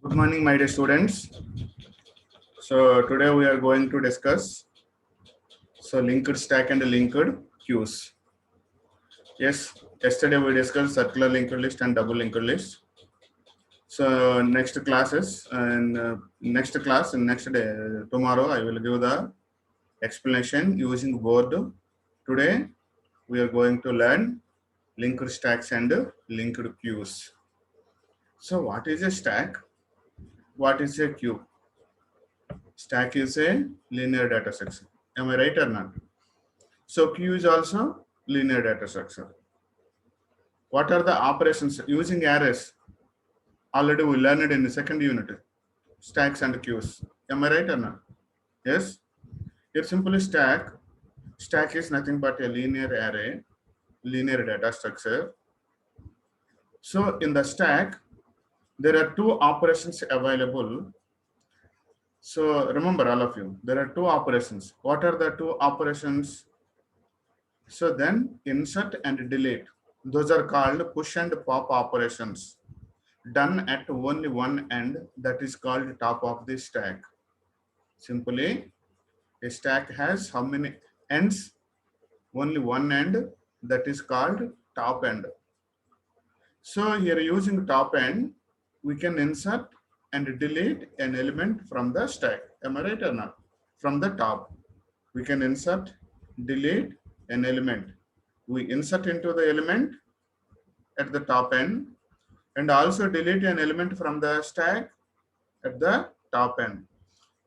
Good morning, my dear students. So today we are going to discuss linked stack and linked queues. Yes, yesterday we discussed circular linked list and double linked list. So next classes and next class and next day tomorrow I will give the explanation using board. Today we are going to learn linked stacks and linked queues. So what is a stack? What is a queue? Stack is a linear data structure. Am I right or not? So queue is also linear data structure. What are the operations using arrays? Already we learned in the second unit. Stacks and queues. Am I right or not? Yes. Here simply stack. Stack is nothing but a linear array, linear data structure. So in the stack, there are two operations available. So remember all of you, there are two operations. What are the two operations? So then insert and delete. Those are called push and pop operations done at only one end, that is called top of the stack. Simply, a stack has how many ends? Only one end, that is called top end. So here using top end, we can insert and delete an element from the stack. Am I right or not? From the top, we can insert, delete an element. We insert into the element at the top end and also delete an element from the stack at the top end.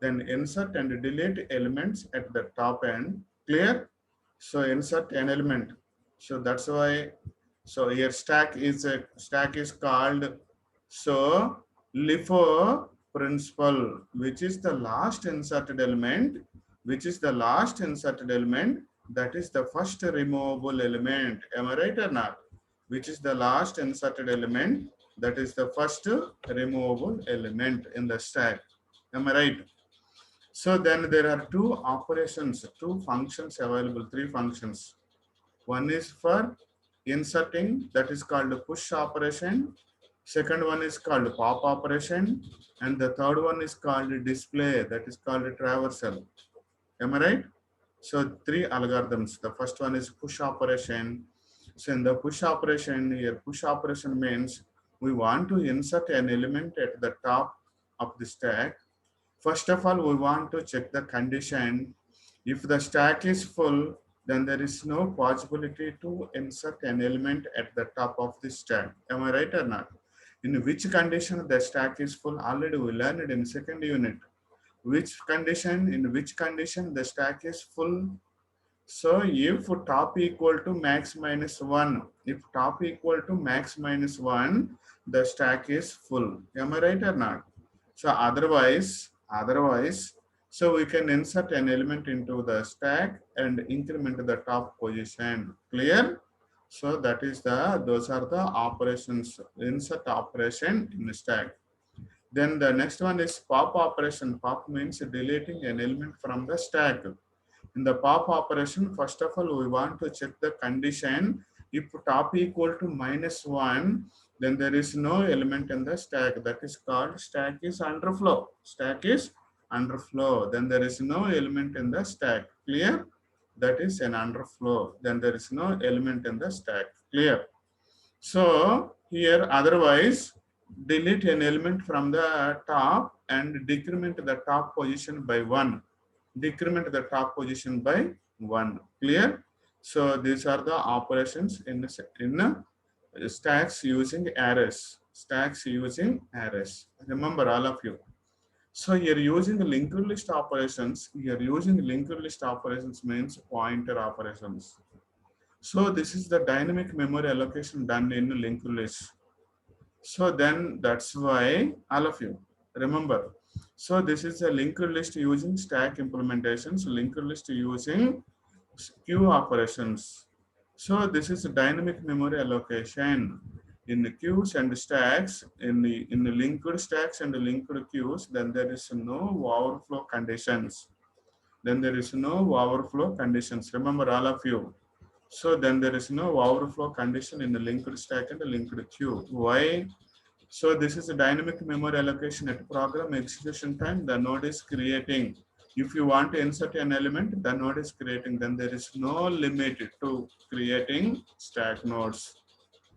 Then insert and delete elements at the top end. Clear? So insert an element. So that's why. So here stack is called so LIFO principle, which is the last inserted element. Which is the last inserted element? That is the first removable element. Am I right or not? Which is the last inserted element? That is the first removable element in the stack. Am I right? So then there are two operations, two functions available, three functions. One is for inserting, that is called push operation. Second one is called pop operation. And the third one is called display, that is called traversal. Am I right? So three algorithms. The first one is push operation. So in the push operation, here push operation means we want to insert an element at the top of the stack. First of all, we want to check the condition. If the stack is full, then there is no possibility to insert an element at the top of the stack. Am I right or not? In which condition the stack is full? Already we learned in second unit. Which condition? In which condition the stack is full? So if top equal to max minus 1, if top equal to max minus 1, the stack is full. Am I right or not? So otherwise, so we can insert an element into the stack and increment the top position. Clear? So that is those are the operations, insert operation in the stack. Then the next one is pop operation. Pop means deleting an element from the stack. In the pop operation, first of all, we want to check the condition. If top equal to -1, then there is no element in the stack. That is called stack is underflow. Stack is underflow. Then there is no element in the stack. Clear? That is an underflow. Then there is no element in the stack. Clear? So here otherwise delete an element from the top and decrement the top position by 1. Decrement the top position by 1. Clear? So these are the operations in stacks using arrays. Stacks using arrays. Remember all of you. So you're using linked list operations. You're using linked list operations means pointer operations. So this is the dynamic memory allocation done in linked list. So then that's why all of you remember. So this is a linked list using stack implementations, linked list using queue operations. So this is a dynamic memory allocation in the queues and stacks, in the linked stacks and the linked queues. Then there is no overflow conditions. Then there is no overflow conditions. Remember all of you. So then there is no overflow condition in the linked stack and the linked queue. Why? So this is a dynamic memory allocation at program execution time. The node is creating. If you want to insert an element, the node is creating. Then there is no limit to creating stack nodes.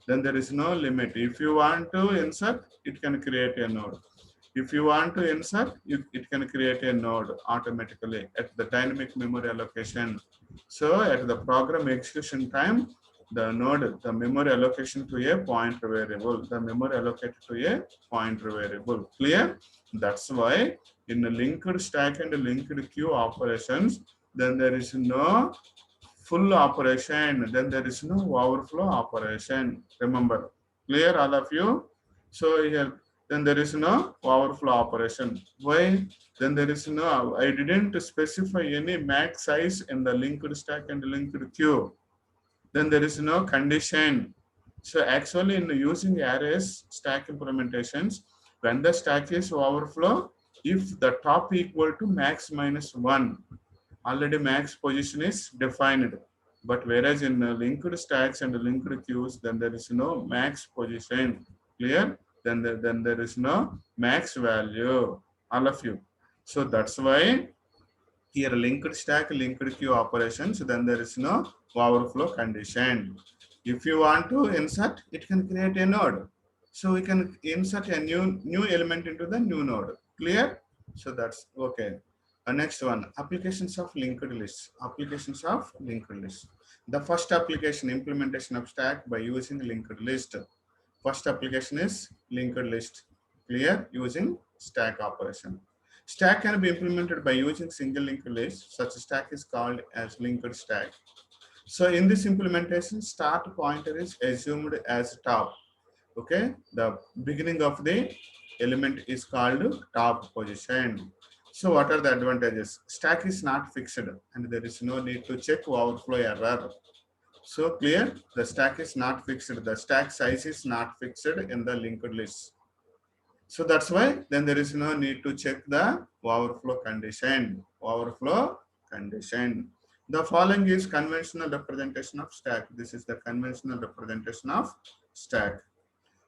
Then there is no limit. If you want to insert, it can create a node. If you want to insert, it can create a node automatically at the dynamic memory allocation. So at the program execution time, the node, the memory allocation to a pointer variable, the memory allocated to a pointer variable. Clear? That's why in the linked stack and linked queue operations, then there is no full operation, then there is no overflow operation. Remember, clear all of you? So here, then there is no overflow operation. Why? Then there is no, I didn't specify any max size in the linked stack and linked queue. Then there is no condition. So actually in using arrays stack implementations, when the stack is overflow, if the top equal to max minus 1, already max position is defined. But whereas in linked stacks and linked queues, then there is no max position. Clear? Then there is no max value. All of you. So that's why here linked stack, linked queue operations, then there is no overflow condition. If you want to insert, it can create a node. So we can insert a new element into the new node. Clear? So that's okay. Next one, applications of linked list. Applications of linked list. The first application, implementation of stack by using linked list. First application is linked list. Clear? Using stack operation. Stack can be implemented by using single linked list. Such a stack is called as linked stack. So in this implementation, start pointer is assumed as top. Okay, the beginning of the element is called top position. So what are the advantages? Stack is not fixed and there is no need to check overflow error. So clear, the stack is not fixed. The stack size is not fixed in the linked list. So that's why then there is no need to check the overflow condition. Overflow condition. The following is conventional representation of stack. This is the conventional representation of stack.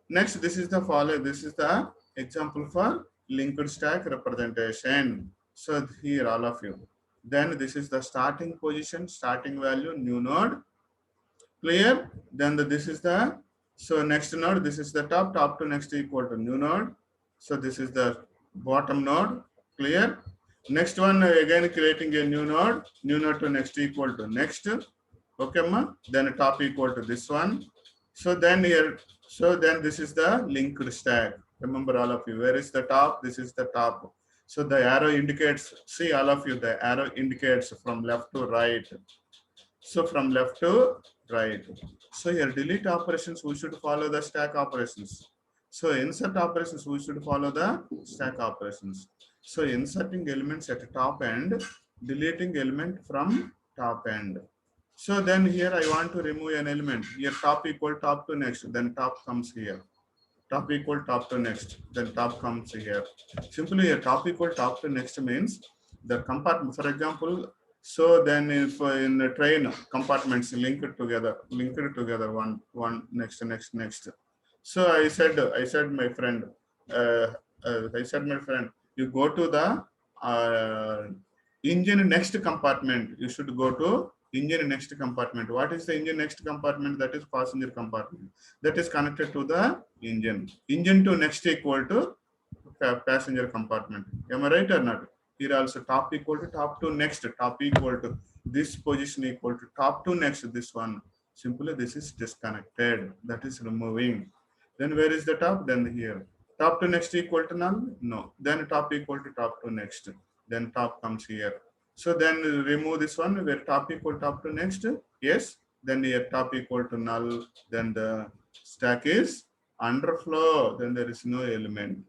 Next, this is the follow. This is the example for linked stack representation. So here all of you. Then this is the starting position, starting value, new node. Clear? Then this is the, so next node, this is the top to next equal to new node. So this is the bottom node. Clear? Next one, again creating a new node to next equal to next. Okay, ma? Then top equal to this one. So then here, so then this is the linked stack. Remember all of you, where is the top? This is the top. So the arrow indicates, see all of you, the arrow indicates from left to right. So from left to right. So here delete operations, we should follow the stack operations. So insert operations, we should follow the stack operations. So inserting elements at the top end, deleting element from top end. So then here I want to remove an element. Here top equal top to next, then top comes here. Top equal top to next, then top comes here. Simply here top equal top to next means the compartment, for example, so then if in the train compartments linked together one next. So I said my friend, you go to the engine next compartment. You should go to engine next compartment. What is the engine next compartment? That is passenger compartment. That is connected to the engine. Engine to next equal to passenger compartment. Am I right or not? Here also top equal to top to next, top equal to this position equal to top to next, this one. Simply this is disconnected. That is removing. Then where is the top? Then here. Top to next equal to null? No. Then top equal to top to next. Then top comes here. So then remove this one where top equal top to next. Yes. Then here top equal to null. Then the stack is underflow. Then there is no element.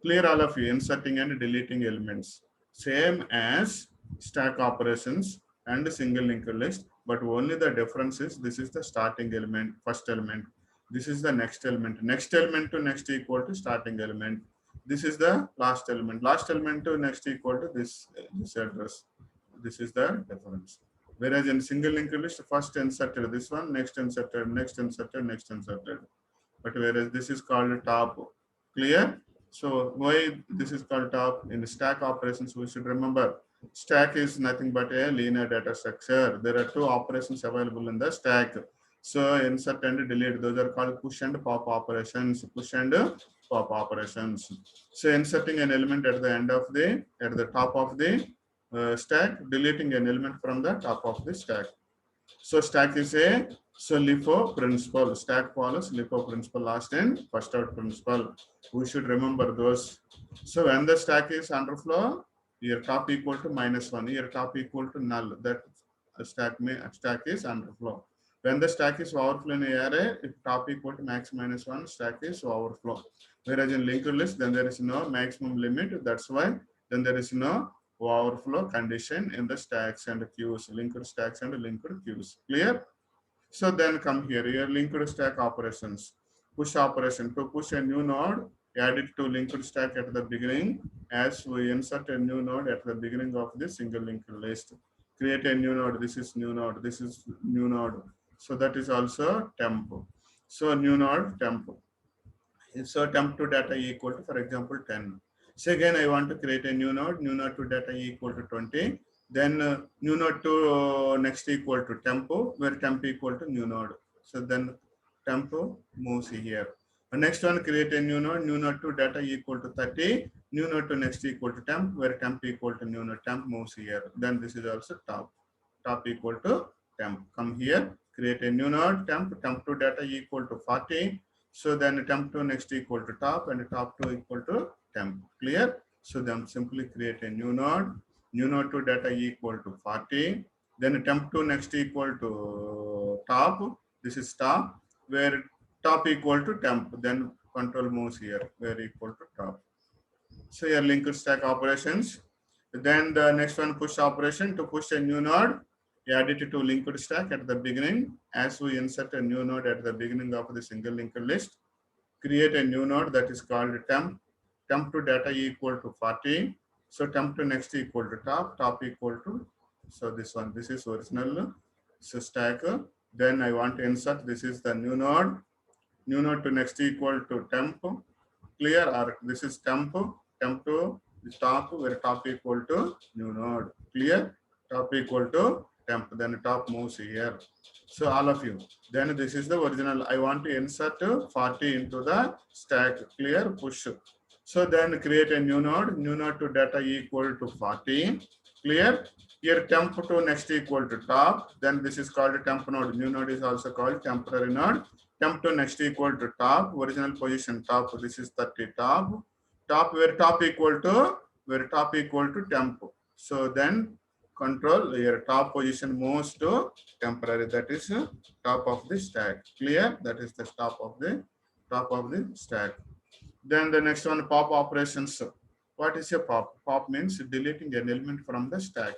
Clear all of you, inserting and deleting elements. Same as stack operations and single linked list, but only the difference is this is the starting element, first element. This is the next element. Next element to next equal to starting element. This is the last element. Last element to next equal to this address. This is the difference. Whereas in single linked list, first inserted this one, next inserted, next inserted, next inserted. but whereas this is called top. Clear? So why this is called top? In the stack operations, we should remember stack is nothing but a linear data structure. There are two operations available in the stack. So insert and delete, those are called push and pop operations. Push and pop operations. So inserting an element at the top of the stack, deleting an element from the top of the stack. So stack is a LIFO principle. Stack follows LIFO principle, last in first out principle. We should remember those. So when the stack is underflow, your top equal to -1, your top equal to null. That stack is underflow. When the stack is overflow in array, if top equal to max -1, stack is overflow. Whereas in linked list, then there is no maximum limit. That's why then there is no overflow condition in the stacks and queues, linked stacks and linked queues. Clear? So then come here linked stack operations. Push operation. To push a new node, add it to linked stack at the beginning, as we insert a new node at the beginning of the single linked list. Create a new node. This is new node. This is new node. So that is also temp. So new node temp. So temp to data equal to, for example, 10. So again, I want to create a new node to data equal to 20. Then new node to next equal to temp, where temp equal to new node. So then temp moves here. The next one, create a new node to data equal to 30, new node to next equal to temp, where temp equal to new node, temp moves here. Then this is also top equal to temp. Come here, create a new node, temp to data equal to 40. So then temp to next equal to top and top to equal to temp. Clear? So then simply create a new node to data equal to 40. Then temp to next equal to top. This is top, where top equal to temp. Then control moves here, where equal to top. So your linked stack operations. Then the next one, push operation. To push a new node, add it to linked stack at the beginning. As we insert a new node at the beginning of the single linked list, create a new node that is called temp to data equal to 40. So temp to next equal to top equal to, so this one, this is original stack. Then I want to insert, this is the new node to next equal to temp. Clear? Or this is temp to the top, where top equal to new node. Clear? Top equal to temp, then top moves here. So all of you, then this is the original. I want to insert 40 into the stack. Clear? Push. So then create a new node to data equal to 40. Clear? Here temp to next equal to top. Then this is called temp node. New node is also called temporary node. Temp to next equal to top, original position top. This is 30 top, where top equal to temp. So then control your top position moves to temporary. That is top of the stack. Clear? That is the top of the stack. Then the next one, pop operations. What is a pop? Pop means deleting an element from the stack.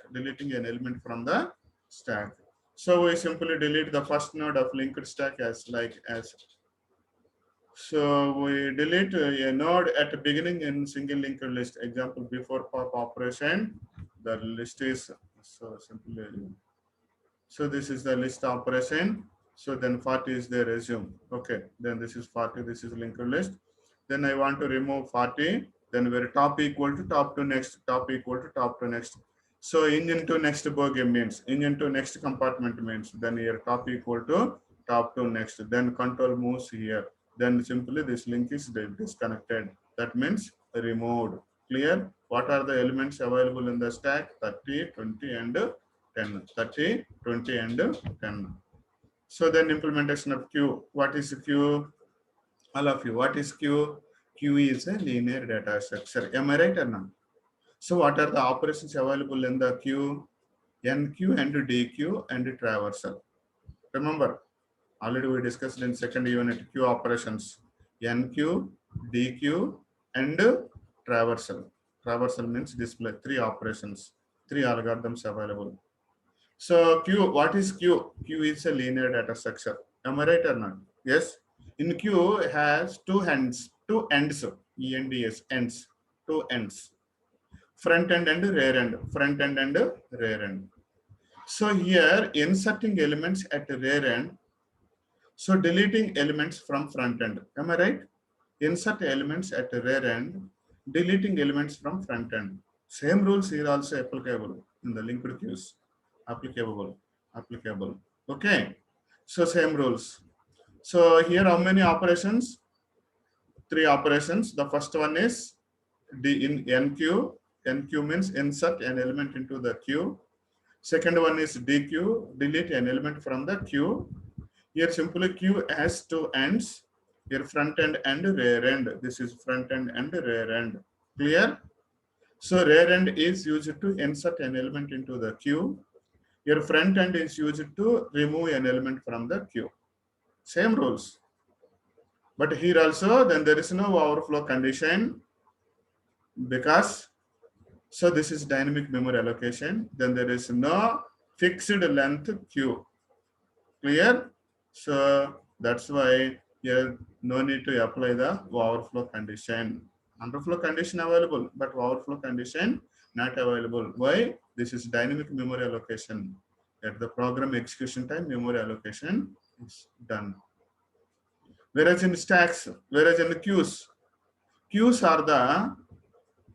So we simply delete the first node of linked stack as. So we delete a node at the beginning in single linked list. Example, before pop operation, the list is so simply. So this is the list operation. So then 40 is the resume. Okay. Then this is 40. This is linked list. Then I want to remove 40. Then where top equal to top to next, top equal to top to next. So engine to next bogie means engine to next compartment means then here top equal to top to next. Then control moves here. Then simply this link is disconnected. That means removed. Clear? What are the elements available in the stack? 30, 20, and 10. 30, 20, and 10. So then implementation of queue. What is queue? All of you, what is queue? Queue is a linear data structure. Am I right or not? So what are the operations available in the queue? NQ and DQ and traversal. Remember, already we discussed in second unit queue operations. NQ, DQ, and traversal. Traversal means display. 3 operations, 3 algorithms available. So queue, what is queue? Queue is a linear data structure. Am I right or not? Yes. In queue has 2 ends, ENDs, ends, 2 ends. Front end and rear end. So here inserting elements at rear end. So deleting elements from front end. Am I right? Insert elements at rear end, deleting elements from front end. Same rules here also applicable in the linked queues. Applicable. Applicable. Okay. So same rules. So here how many operations? Three operations. The first one is in NQ. NQ means insert an element into the queue. Second one is DQ, delete an element from the queue. Here simply queue has two ends, here front end and rear end. This is front end and rear end. Clear? So rear end is used to insert an element into the queue. Your front end is used to remove an element from the queue. Same rules. But here also, then there is no overflow condition because, so this is dynamic memory allocation. Then there is no fixed length queue. Clear? So that's why here no need to apply the overflow condition. Underflow condition available, but overflow condition not available. Why? This is dynamic memory allocation. At the program execution time, memory allocation is done. Whereas in stacks, whereas in the queues are the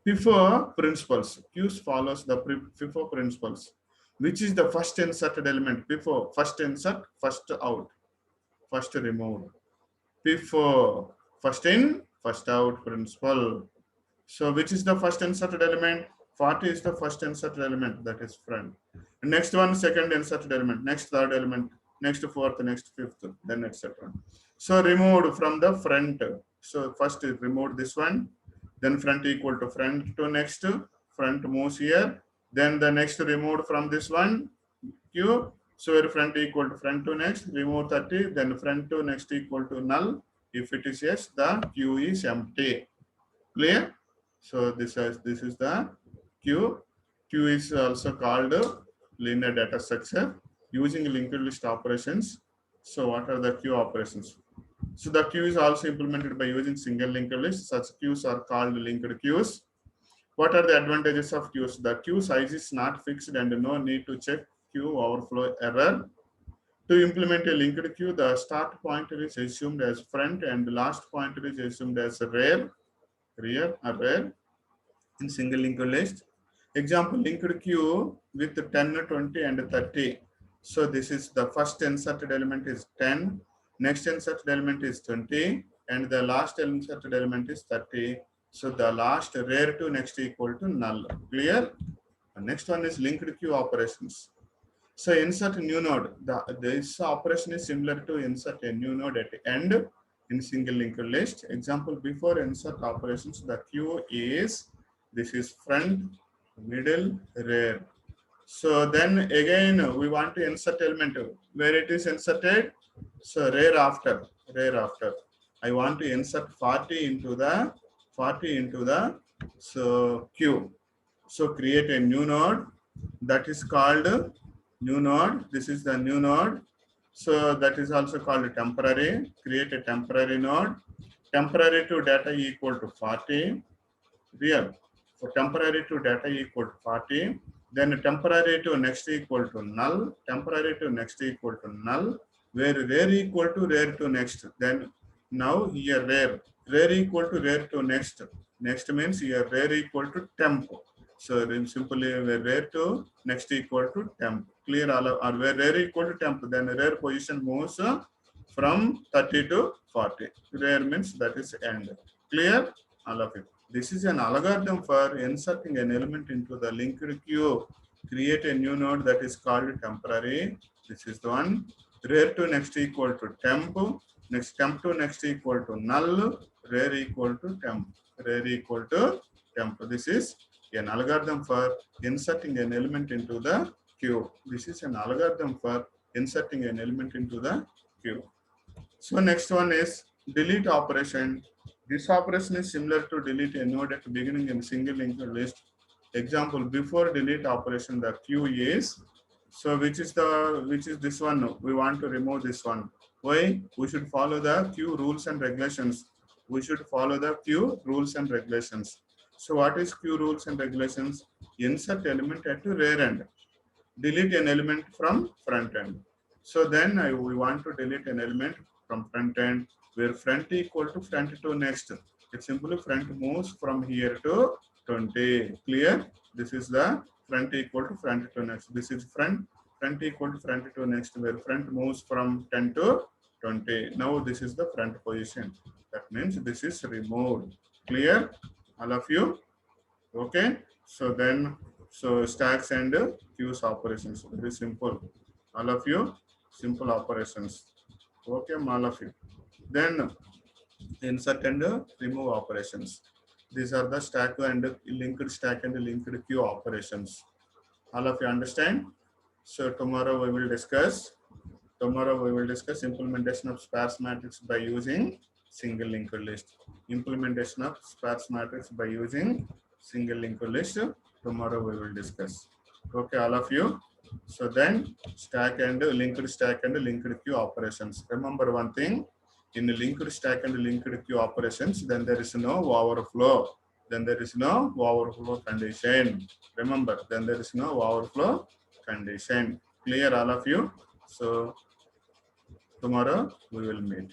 FIFO principles. Queues follows the FIFO principles, which is the first inserted element. FIFO, first insert, first out, first removed. FIFO, first in, first out principle. So which is the first inserted element? 40 is the first inserted element, that is front. Next one, second inserted element, next third element, next fourth, next fifth, then etc. So removed from the front. So first is removed this one, then front equal to front to next, front moves here, then the next removed from this one, Q. So where front equal to front to next, remove 30, then front to next equal to null. If it is yes, the Q is empty. Clear? So this is the Q. Q is also called linear data structure using linked list operations. So what are the Q operations? So the queue is also implemented by using single linked list. Such queues are called linked queues. What are the advantages of queues? The queue size is not fixed and no need to check queue overflow error. To implement a linked queue, the start pointer is assumed as front and the last pointer is assumed as rear in single linked list. Example, linked queue with 10, 20 and 30. So this is the first inserted element is 10, next inserted element is 20 and the last inserted element is 30. So the last rear to next equal to null. Clear? The next one is linked queue operations. So insert new node. This operation is similar to insert a new node at the end in single linked list. Example, before insert operations, the queue is, this is front, middle, rear. So then again, we want to insert element where it is inserted. So rear after. I want to insert 40 into the so queue. So create a new node that is called new node. This is the new node. So that is also called temporary. Create a temporary node. Temporary to data equal to 40. Real. For temporary to data equal to 40. Then temporary to next equal to null. Temporary to next equal to null. Where rear equal to rear to next. Then now here rear equal to rear to next. Next means here rear equal to temp. So then simply where rear to next equal to temp. Clear all of, or where rear equal to temp, then rear position moves from 30 to 40. Rear means that is end. Clear all of it. This is an algorithm for inserting an element into the linked queue. Create a new node that is called temporary. This is the one. Rear to next equal to temp. Next temp to next equal to null. Rear equal to temp. Rear equal to temp. This is an algorithm for inserting an element into the queue. This is an algorithm for inserting an element into the queue. So next one is delete operation. This operation is similar to delete a node at the beginning in single linked list. Example, before delete operation, the queue is, so which is this one? We want to remove this one. Why? We should follow the queue rules and regulations. We should follow the queue rules and regulations. So what is queue rules and regulations? Insert element at the rear end. Delete an element from front end. So then we want to delete an element. from front end, where front equal to front to next. It simply front moves from here to 20. Clear? This is the front equal to front to next. This is front equal to front to next, where front moves from 10 to 20. Now this is the front position. That means this is removed. Clear? All of you? Okay. So then, so stacks and queues operations. Very simple. All of you, simple operations. Okay, all of you. Then insert and remove operations. These are the stack and linked queue operations. All of you understand? So tomorrow we will discuss. Tomorrow we will discuss implementation of sparse matrix by using single linked list. Implementation of sparse matrix by using single linked list. Tomorrow we will discuss. Okay, all of you. So then stack and linked queue operations. Remember one thing. In the linked stack and linked queue operations, then there is no overflow. Then there is no overflow condition. Remember, then there is no overflow condition. Clear, all of you? So tomorrow we will meet.